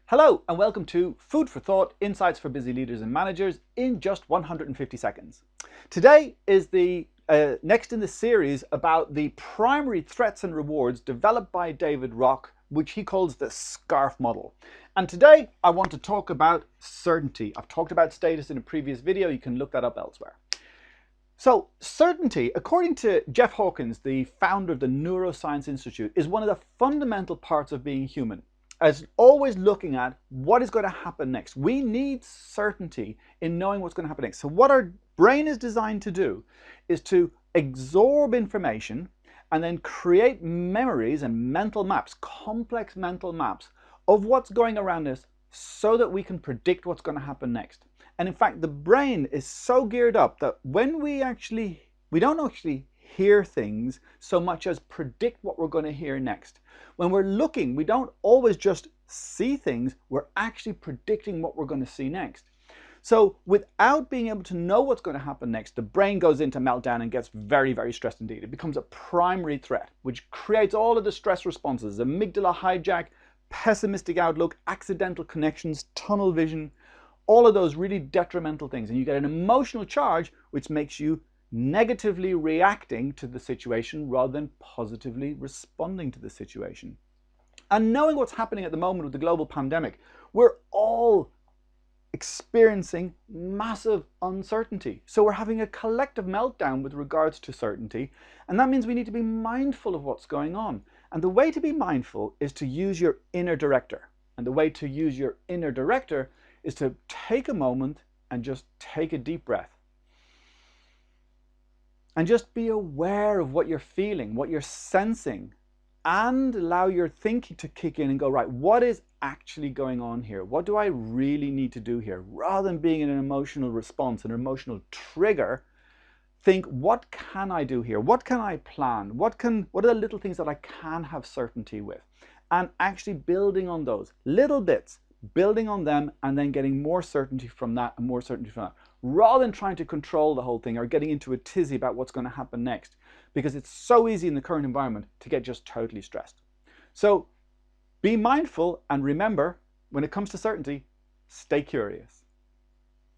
Hello and welcome to Food for Thought, Insights for Busy Leaders and Managers in just 150 seconds. Today is the next in the series about the primary threats and rewards developed by David Rock, which he calls the SCARF model. And today I want to talk about certainty. I've talked about status in a previous video. You can look that up elsewhere. So certainty, according to Jeff Hawkins, the founder of the Neuroscience Institute, is one of the fundamental parts of being human. As always looking at what is going to happen next. We need certainty in knowing what's going to happen next. So what our brain is designed to do is to absorb information and then create memories and mental maps, complex mental maps of what's going around us so that we can predict what's going to happen next. And in fact, the brain is so geared up that when we don't actually hear things so much as predict what we're going to hear next. When we're looking, we don't always just see things, we're actually predicting what we're going to see next. So without being able to know what's going to happen next, the brain goes into meltdown and gets very, very stressed indeed. It becomes a primary threat, which creates all of the stress responses: amygdala hijack, pessimistic outlook, accidental connections, tunnel vision, all of those really detrimental things. And you get an emotional charge, which makes you negatively reacting to the situation rather than positively responding to the situation. And knowing what's happening at the moment with the global pandemic, we're all experiencing massive uncertainty. So we're having a collective meltdown with regards to certainty, and that means we need to be mindful of what's going on. And the way to be mindful is to use your inner director. And the way to use your inner director is to take a moment and just take a deep breath. And just be aware of what you're feeling, what you're sensing, and allow your thinking to kick in and go, right, what is actually going on here? What do I really need to do here? Rather than being in an emotional response, an emotional trigger, think, what can I do here? What can I plan? What are the little things that I can have certainty with? And actually building on those little bits, building on them, and then getting more certainty from that and more certainty from that, rather than trying to control the whole thing or getting into a tizzy about what's going to happen next, because it's so easy in the current environment to get just totally stressed. So be mindful, and remember, when it comes to certainty, stay curious.